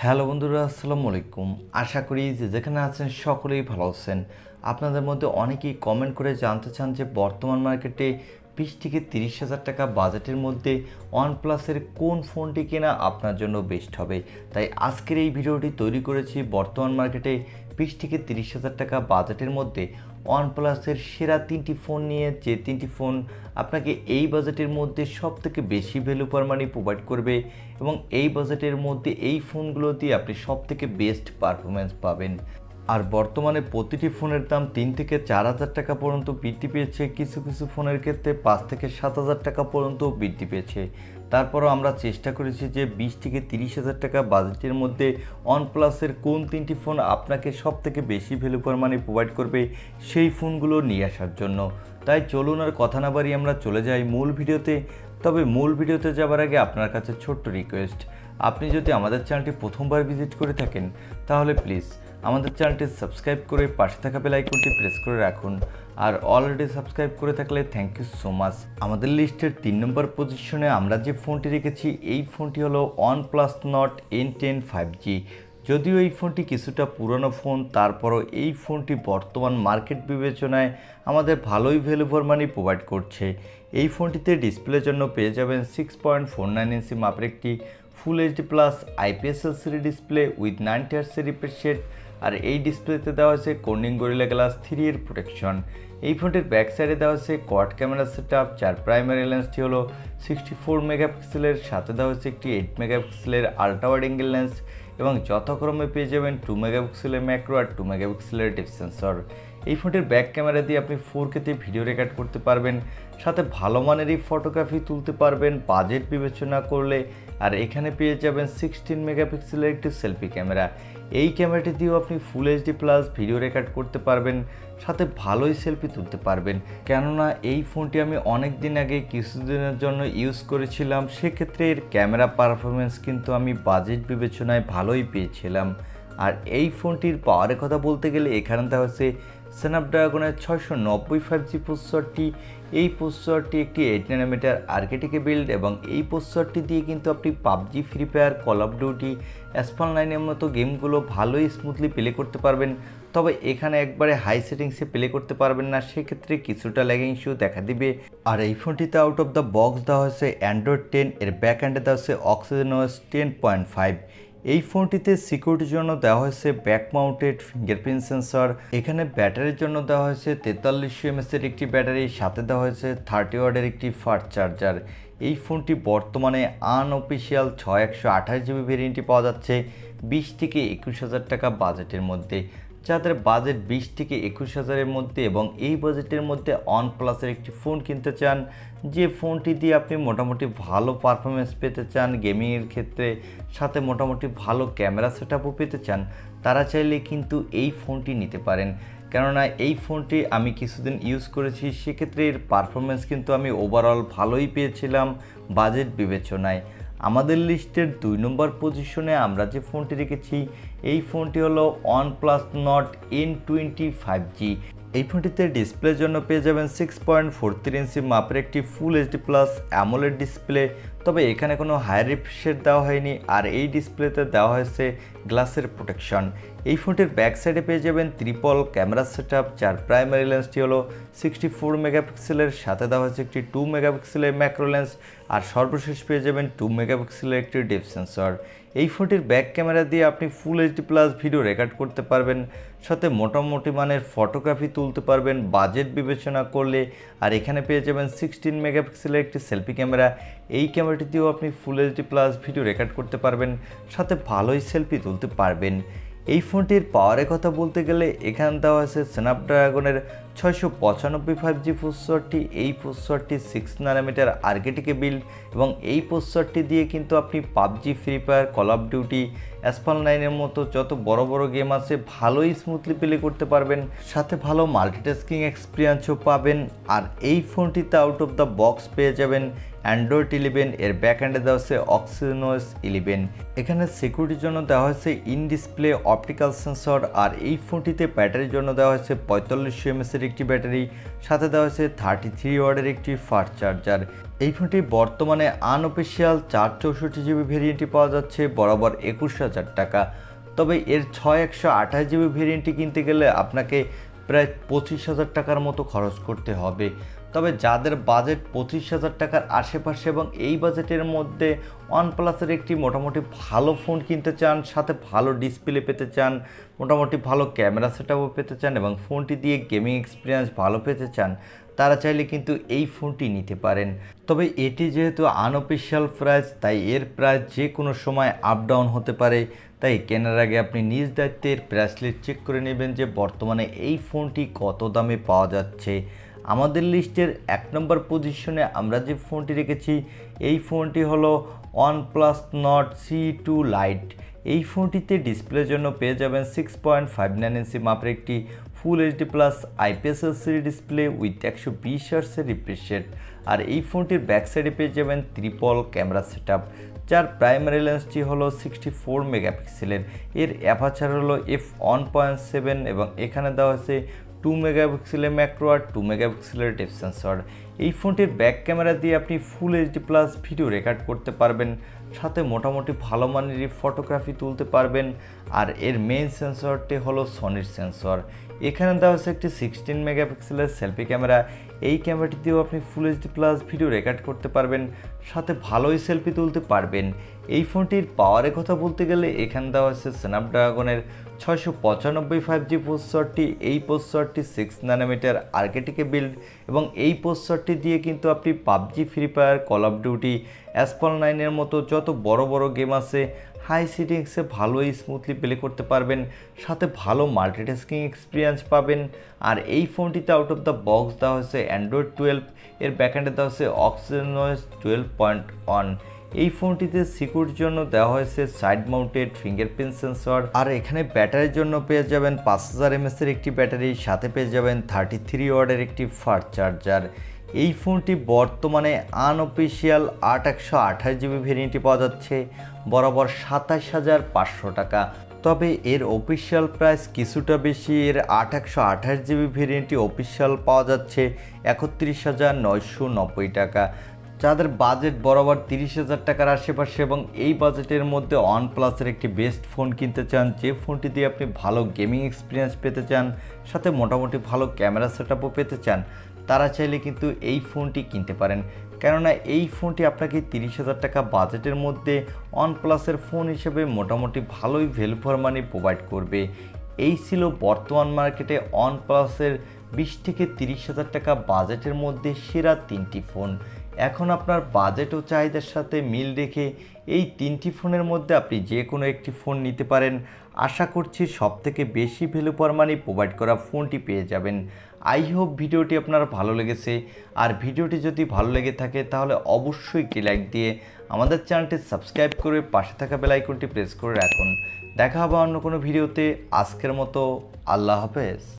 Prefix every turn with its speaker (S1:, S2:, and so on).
S1: Hello বন্ধুরা, আসসালামু আলাইকুম। আশা করি যে যেখানে আছেন সকলেই ভালো আছেন। আপনাদের মধ্যে অনেকেই কমেন্ট করে জানতে চান যে বর্তমান মার্কেটে 20 থেকে 30,000 টাকা বাজেটের মধ্যে ওয়ানপ্লাসের কোন ফোনটি কেনা আপনার জন্য বেস্ট হবে। তাই আজকের এই ভিডিওটি তৈরি করেছি বর্তমান মার্কেটে 20 থেকে 30,000 টাকা বাজেটের মধ্যে ওয়ানপ্লাসের সেরা 3টি ফোন নিয়ে, যে 3টি ফোন আপনাকে এই বাজেটের মধ্যে সবথেকে বেশি ভ্যালু ফর মানি প্রোভাইড করবে এবং এই বাজেটের মধ্যে এই ফোনগুলো দিয়ে আপনি সবথেকে বেস্ট পারফরমেন্স পাবেন। আর বর্তমানে প্রতিটি ফোনের দাম 3 থেকে 4,000 টাকা পর্যন্ত বৃদ্ধি পেয়েছে, কিছু কিছু ফোনের ক্ষেত্রে 5 থেকে 7,000 টাকা পর্যন্ত বৃদ্ধি পেয়েছে। তারপরও আমরা চেষ্টা করেছি যে 20 থেকে 30,000 টাকা বাজেটের মধ্যে ওয়ানপ্লাসের কোন 3টি ফোন আপনাকে সবথেকে বেশি ভ্যালু ফর মানি প্রোভাইড করবে সেই ফোনগুলো নিয়ে আসার জন্য। তাই চলুন আর কথা না বাড়িয়ে আমরা চলে যাই মূল ভিডিওতে। তবে মূল ভিডিওতে যাবার আগে আপনার কাছে ছোট্ট রিকোয়েস্ট, আপনি যদি আমাদের চ্যানেলটি প্রথমবার ভিজিট করে থাকেন তাহলে প্লিজ আমাদের চ্যানেলটি সাবস্ক্রাইব করে পাশে থাকা বেল আইকনটি প্রেস করে রাখুন। আর অলরেডি সাবস্ক্রাইব করে থাকলে থ্যাংক ইউ সো মাচ। আমাদের লিস্টের 3 নম্বর পজিশনে আমরা যে ফোনটি রেখেছি এই ফোনটি হলো OnePlus Nord N10 5G। যদিও এই ফোনটি কিছুটা পুরনো ফোন, তারপরও এই ফোনটি বর্তমান মার্কেট বিবেচনায় আমাদের ভালোই ভ্যালু ফর মানি প্রোভাইড করছে। এই ফোনটিতে ডিসপ্লের জন্য পেয়ে যাবেন 6.49 ইঞ্চি মাপের একটি full HD plus IPS LCD display with 90 hertz refresh rate. আর এই ডিসপ্লেতে দেওয়া হয়েছে কর্নিং গরিলা গ্লাস 3 এর প্রোটেকশন। এই ফোনটির ব্যাক সাইডে দেওয়া হয়েছে কোয়াড ক্যামেরা সেটআপ, যার প্রাইমারি লেন্সটি হলো 64 মেগাপিক্সেলের, সাথে দেওয়া হয়েছে একটি 8 মেগাপিক্সেলের আল্ট্রা ওয়াইড অ্যাঙ্গেল লেন্স এবং যথাক্রমে পেয়ে যাবেন 2 মেগাপিক্সেলের ম্যাক্রো আর 2 মেগাপিক্সেলের ডেপথ সেন্সর। এই ফোনটির ব্যাক ক্যামেরা দিয়ে আপনি 4K তে ভিডিও রেকর্ড করতে পারবেন, সাথে ভালো মানেরই ফটোগ্রাফি তুলতে পারবেন বাজেট বিবেচনা করলে। আর এখানে পেয়ে যাবেন 16 মেগাপিক্সেলের একটি সেলফি ক্যামেরা। এই ক্যামেরাটি দিয়েও আপনি ফুল এইচডি প্লাস ভিডিও রেকর্ড করতে পারবেন, সাথে ভালোই সেলফি তুলতে পারবেন। কেননা এই ফোনটি আমি অনেক দিন আগে কিছুদিনের জন্য ইউজ করেছিলাম, সেক্ষেত্রে এর ক্যামেরা পারফরমেন্স কিন্তু আমি বাজেট বিবেচনায় ভালোই পেয়েছিলাম। আর এই ফোনটির পাওয়ারের কথা বলতে গেলে এখানে দেওয়া হচ্ছে স্ন্যাপড্রাগনের 690 5G প্রসেসরটি। এই প্রসেসরটি একটি 8 ন্যানোমিটার আর্কিটেক্টে বিল্ড এবং এই প্রসেসরটি দিয়ে কিন্তু আপনি PUBG, free fire, call of duty, asphalt 9 এর মতো গেমগুলো ভালোই স্মুথলি প্লে করতে পারবেন। তবে এখানে একবারে হাই সেটিংসে প্লে করতে পারবেন না, সেক্ষেত্রে কিছুটা ল্যাগিং ইস্যু দেখা দিবে। আর এই ফোনটিতে আউট অফ দ্য বক্স দেওয়া হয়েছে অ্যান্ড্রয়েড 10, এর ব্যাক হ্যান্ডে দেওয়া হচ্ছে অক্সিজেনOS 10.5। এই ফোনটিতে সিকিউরিটির জন্য দেওয়া হয়েছে ব্যাক মাউন্টেড ফিঙ্গারপ্রিন্ট সেন্সর। এখানে ব্যাটারির জন্য দেওয়া হয়েছে 4300 mAh এর একটি ব্যাটারি, সাথে দেওয়া হয়েছে 30 ওয়াটের একটি ফাস্ট চার্জার। এই ফোনটি বর্তমানে আনঅফিসিয়াল 6128GB ভেরিয়েন্টটি পাওয়া যাচ্ছে 20 থেকে 21,000 টাকা বাজেটের মধ্যে। যাদের বাজেট 20 থেকে 21,000-এর মধ্যে এবং এই বাজেটের মধ্যে ওয়ানপ্লাসের একটি ফোন কিনতে চান, যে ফোনটি দিয়ে আপনি মোটামুটি ভালো পারফরমেন্স পেতে চান গেমিংয়ের ক্ষেত্রে, সাথে মোটামুটি ভালো ক্যামেরা সেটআপও পেতে চান, তারা চাইলে কিন্তু এই ফোনটি নিতে পারেন। কেননা এই ফোনটি আমি কিছুদিন ইউজ করেছি, সেক্ষেত্রে এর পারফরমেন্স কিন্তু আমি ওভারঅল ভালোই পেয়েছিলাম বাজেট বিবেচনায়। আমাদের লিস্টের 2 নম্বর পজিশনে আমরা যে ফোনটি রেখেছি এই ফোনটি হলো OnePlus Nord N20 5G। এই ফোনটিতে ডিসপ্লের জন্য পেয়ে যাবেন 6.43 ইঞ্চি মাপের একটি full HD plus AMOLED display. তবে এখানে কোনো হাই রিফ্রেশ রেট দেওয়া হয়নি, আর এই ডিসপ্লেতে দেওয়া হয়েছে গ্লাসের প্রোটেকশন। এই ফোনটির ব্যাক সাইডে পেয়ে যাবেন ট্রিপল ক্যামেরা সেটআপ, যার প্রাইমারি লেন্সটি হলো 64 মেগাপিক্সেলের, সাথে দেওয়া হয়েছে একটি 2 মেগাপিক্সেলের ম্যাক্রো লেন্স, আর সর্বশেষ পেয়ে যাবেন 2 মেগাপিক্সেলের একটি ডেপথ সেন্সর। এই ফোনটির ব্যাক ক্যামেরা দিয়ে আপনি ফুল এইচডি প্লাস ভিডিও রেকর্ড করতে পারবেন, সাথে মোটামুটি মানের ফটোগ্রাফি তুলতে পারবেন বাজেট বিবেচনা করলে। আর এখানে পেয়ে যাবেন 16 মেগাপিক্সেলের একটি সেলফি ক্যামেরা। এই ক্যামেরাটি দিয়েও আপনি ফুল এইচডি প্লাস ভিডিও রেকর্ড করতে পারবেন, সাথে ভালোই সেলফি তুলতে পারবেন। এই ফোনটির পাওয়ারের কথা বলতে গেলে এখানে দেওয়া আছে স্ন্যাপড্রাগনের 695 5G প্রসেসরটি। এই প্রসেসরটি 6 ন্যানোমিটার আর্কিটেক্টে বিল্ড এবং এই প্রসেসরটি দিয়ে কিন্তু আপনি PUBG, free fire, call of duty, asphalt 9 এর মতো যত বড় বড় গেম আছে ভালোই স্মুথলি প্লে করতে পারবেন, সাথে ভালো মাল্টিটাস্কিং এক্সপিরিয়েন্সও পাবেন। আর এই ফোনটিতে আউট অফ দ্য বক্স পেয়ে যাবেন অ্যান্ড্রয়েড 11, এর ব্যাক এন্ডে দেওয়া হয়েছে অক্সিনোস 11। এখানে সিকিউরিটির জন্য দেওয়া হয়েছে ইন ডিসপ্লে অপটিক্যাল সেন্সর। আর এই ফোনটিতে ব্যাটারির জন্য দেওয়া হয়েছে 4500 mAh এর একটি ব্যাটারি, সাথে দেওয়া হয়েছে 33 ওয়াটের একটি ফাস্ট চার্জার। এই ফোনটি বর্তমানে আনঅফিসিয়াল 464GB ভেরিয়েন্টটি পাওয়া যাচ্ছে বরাবর 21,000 টাকা। তবে এর 6128GB ভেরিয়েন্টটি কিনতে গেলে আপনাকে প্রায় 25,000 টাকার মতো খরচ করতে হবে। তবে যাদের বাজেট 25,000 টাকার আশেপাশে এবং এই বাজেটের মধ্যে ওয়ানপ্লাসের একটি মোটামুটি ভালো ফোন কিনতে চান, সাথে ভালো ডিসপ্লে পেতে চান, মোটামুটি ভালো ক্যামেরা সেটআপও পেতে চান এবং ফোনটি দিয়ে গেমিং এক্সপিরিয়েন্স ভালো পেতে চান, তারা চাইলে কিন্তু এই ফোনটি নিতে পারেন। তবে এটি যেহেতু আনঅফিসিয়াল প্রাইস, তাই এর প্রাইস যে কোনো সময় আপ ডাউন হতে পারে। তাই কেনার আগে আপনি নিজ দায়িত্বের প্রাইস লিস্ট চেক করে নেবেন যে বর্তমানে এই ফোনটি কত দামে পাওয়া যাচ্ছে। আমাদের লিস্টের 1 নম্বর পজিশনে আমরা যে ফোনটি রেখেছি, এই ফোনটি হলো OnePlus Nord C2 Lite। এই ফোনটিতে ডিসপ্লের জন্য পেয়ে যাবেন 6.59 ইঞ্চি মাপের একটি full HD plus IPS LCD display with 120 হার্টজের রিফ্রেশ রেট। আর এই ফোনটির ব্যাক সাইডে পেয়ে যাবেন ট্রিপল ক্যামেরা সেটআপ, যার প্রাইমারি লেন্সটি হলো 64 মেগাপিক্সেলের। এর অ্যাপারচার হলো f1.7 এবং এখানে দেওয়া হয়েছে 2 মেগাপিক্সেলের ম্যাক্রো আর 2 মেগাপিক্সেলের ডেপথ সেন্সর। এই ফোনটির ব্যাক ক্যামেরা দিয়ে আপনি ফুল এইচডি প্লাস ভিডিও রেকর্ড করতে পারবেন, সাথে মোটামুটি ভালো মানেরই ফটোগ্রাফি তুলতে পারবেন। আর এর মেইন সেন্সরটি হলো সনির সেন্সর। এখানে দেওয়া হচ্ছে একটি 16 মেগাপিক্সেলের সেলফি ক্যামেরা। এই ক্যামেরাটি দিয়েও আপনি ফুল এইচডি প্লাস ভিডিও রেকর্ড করতে পারবেন, সাথে ভালোই সেলফি তুলতে পারবেন। এই ফোনটির পাওয়ারের কথা বলতে গেলে এখানে দেওয়া হচ্ছে স্ন্যাপড্রাগনের 695 5G প্রসেসরটি। এই প্রসেসরটি 6 ন্যানোমিটার আর্কিটেক্টে বিল্ড এবং এই প্রসেসরটি দিয়ে কিন্তু আপনি PUBG, free fire, call of duty, asphalt 9 এর মতো যত বড় বড় গেম আছে হাই সেটিংসে ভালোই স্মুথলি প্লে করতে পারবেন, সাথে ভালো মাল্টিটাস্কিং এক্সপিরিয়েন্স পাবেন। আর এই ফোনটিতে আউট অফ দ্য বক্স দেওয়া হয়েছে অ্যান্ড্রয়েড 12, এর ব্যাকএন্ডে দেওয়া হয়েছে অক্সিনোস 12.1। এই ফোনটিতে সিকিউরিটির জন্য দেওয়া হয়েছে সাইড মাউন্টেড ফিঙ্গারপ্রিন্ট সেন্সর। আর এখানে ব্যাটারির জন্য পেয়ে যাবেন 5000 mAh এর একটি ব্যাটারি, সাথে পেয়ে যাবেন 33 ওয়াটের একটি ফাস্ট চার্জার। এই ফোনটি বর্তমানে আনঅফিসিয়াল 8128GB ভেরিয়েন্টটি পাওয়া যাচ্ছে বরাবর 27,500 টাকা। তবে এর অফিসিয়াল প্রাইস কিছুটা বেশি। এর 8128GB ভেরিয়েন্টটি অফিসিয়াল পাওয়া যাচ্ছে 31,990 টাকা। যাদের বাজেট বরাবর 30,000 টাকার আশেপাশে এবং এই বাজেটের মধ্যে ওয়ানপ্লাসের একটি বেস্ট ফোন কিনতে চান, যে ফোনটি দিয়ে আপনি ভালো গেমিং এক্সপিরিয়েন্স পেতে চান, সাথে মোটামুটি ভালো ক্যামেরা সেটআপও পেতে চান, তারা চাইলে কিন্তু এই ফোনটি কিনতে পারেন। কেননা এই ফোনটি আপনাকে 30,000 টাকা বাজেটের মধ্যে ওয়ানপ্লাসের ফোন হিসেবে মোটামুটি ভালোই ভ্যালু ফর মানি প্রোভাইড করবে। এই ছিল বর্তমান মার্কেটে ওয়ানপ্লাসের 20 থেকে 30,000 টাকা বাজেটের মধ্যে সেরা 3টি ফোন। এখন আপনার বাজেট ও চাহিদার সাথে মিল রেখে এই 3টি ফোনের মধ্যে আপনি যে কোনো একটি ফোন নিতে পারেন। আশা করছি সবথেকে বেশি ভ্যালু ফর মানি প্রোভাইড করা ফোনটি পেয়ে যাবেন। আই হোপ ভিডিওটি আপনার ভালো লেগেছে। আর ভিডিওটি যদি ভালো লেগে থাকে তাহলে অবশ্যই একটি লাইক দিয়ে আমাদের চ্যানেলটি সাবস্ক্রাইব করে পাশে থাকা বেল আইকনটি প্রেস করে রাখুন। দেখা হবে অন্য কোনো ভিডিওতে। আজকের মতো আল্লাহ হাফেজ।